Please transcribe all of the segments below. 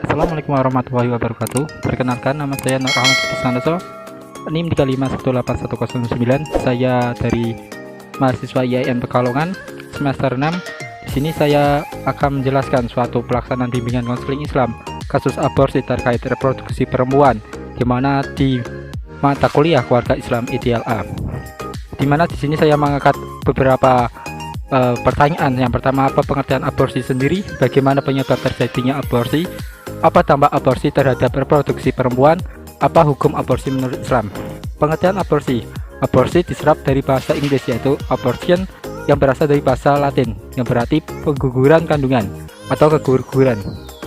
Assalamualaikum warahmatullahi wabarakatuh. Perkenalkan, nama saya Nur Ahmad Santoso, NIM 3518109. Saya dari mahasiswa IAIN Pekalongan semester 6. Di sini saya akan menjelaskan suatu pelaksanaan bimbingan konseling Islam kasus aborsi terkait reproduksi perempuan, di mana di mata kuliah Keluarga Islam Ideal A. Di mana di sini saya mengangkat beberapa pertanyaan. Yang pertama, apa pengertian aborsi sendiri, bagaimana penyebab terjadinya aborsi, apa dampak aborsi terhadap reproduksi perempuan, apa hukum aborsi menurut Islam. Pengertian aborsi. Aborsi diserap dari bahasa Inggris, yaitu abortion, yang berasal dari bahasa Latin yang berarti pengguguran kandungan atau keguguran.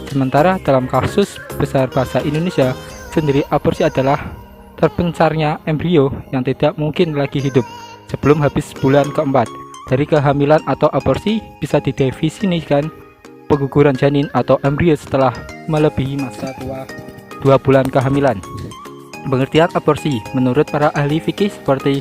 Sementara dalam kasus besar bahasa Indonesia sendiri, aborsi adalah terpencarnya embrio yang tidak mungkin lagi hidup sebelum habis bulan keempat. Dari kehamilan atau aborsi bisa didefinisikan pengguguran janin atau embrio setelah melebihi masa tua 2 bulan kehamilan. Pengertian aborsi menurut para ahli fikih seperti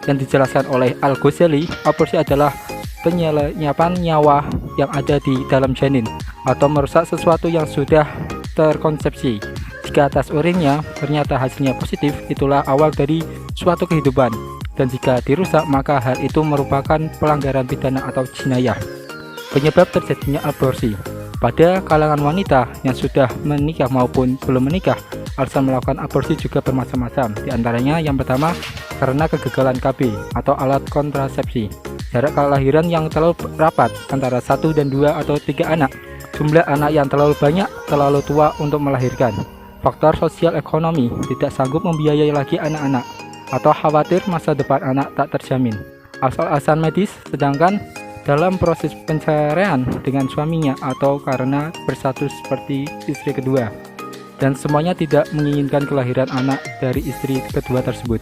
yang dijelaskan oleh Al-Ghazali, aborsi adalah penyerapan nyawa yang ada di dalam janin atau merusak sesuatu yang sudah terkonsepsi. Jika tes urinnya ternyata hasilnya positif, itulah awal dari suatu kehidupan. Dan jika dirusak, maka hal itu merupakan pelanggaran pidana atau jinayah. Penyebab terjadinya aborsi. Pada kalangan wanita yang sudah menikah maupun belum menikah, alasan melakukan aborsi juga bermacam-macam. Di antaranya, yang pertama, karena kegagalan KB atau alat kontrasepsi, jarak kelahiran yang terlalu rapat antara 1 dan 2 atau 3 anak, jumlah anak yang terlalu banyak, terlalu tua untuk melahirkan, faktor sosial ekonomi, tidak sanggup membiayai lagi anak-anak, atau khawatir masa depan anak tak terjamin, alasan medis, sedangkan dalam proses pencarian dengan suaminya atau karena bersatu seperti istri kedua, dan semuanya tidak menginginkan kelahiran anak dari istri kedua tersebut.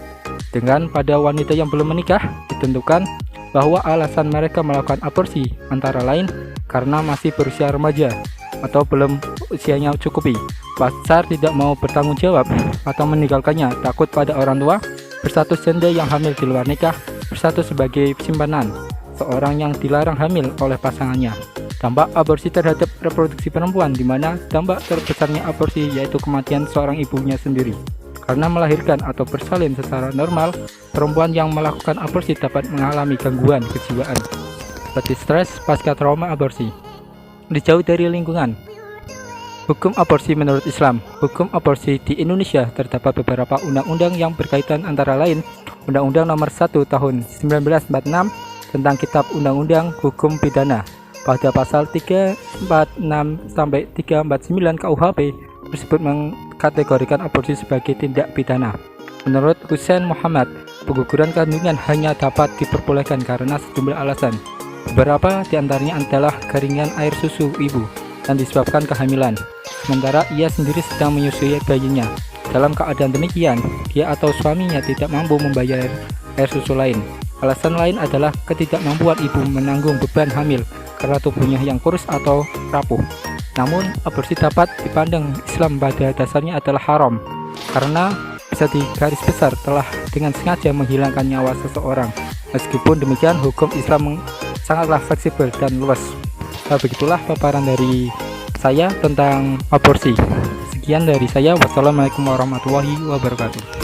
Dengan pada wanita yang belum menikah, ditentukan bahwa alasan mereka melakukan aborsi antara lain karena masih berusia remaja atau belum usianya cukupi, pacar tidak mau bertanggung jawab atau meninggalkannya, takut pada orang tua, berstatus janda yang hamil di luar nikah, bersatu sebagai simpanan, seorang yang dilarang hamil oleh pasangannya. Dampak aborsi terhadap reproduksi perempuan, di mana dampak terbesarnya aborsi yaitu kematian seorang ibunya sendiri. Karena melahirkan atau bersalin secara normal, perempuan yang melakukan aborsi dapat mengalami gangguan kejiwaan seperti stres pasca trauma aborsi. Dijauh dari lingkungan. Hukum aborsi menurut Islam. Hukum aborsi di Indonesia terdapat beberapa undang-undang yang berkaitan, antara lain Undang-Undang Nomor 1 Tahun 1946 tentang Kitab Undang-Undang Hukum Pidana. Pada pasal 346 sampai 349 KUHP tersebut mengkategorikan aborsi sebagai tindak pidana. Menurut Hussein Muhammad, pengguguran kandungan hanya dapat diperbolehkan karena sejumlah alasan. Beberapa diantaranya adalah keringan air susu ibu dan disebabkan kehamilan, sementara ia sendiri sedang menyusui bayinya. Dalam keadaan demikian, dia atau suaminya tidak mampu membayar air susu lain. Alasan lain adalah ketidakmampuan ibu menanggung beban hamil karena tubuhnya yang kurus atau rapuh. Namun, aborsi dapat dipandang Islam pada dasarnya adalah haram, karena bisa digaris besar telah dengan sengaja menghilangkan nyawa seseorang. Meskipun demikian, hukum Islam sangatlah fleksibel dan luas. Begitulah paparan dari saya tentang aborsi. Sekian dari saya. Wassalamualaikum warahmatullahi wabarakatuh.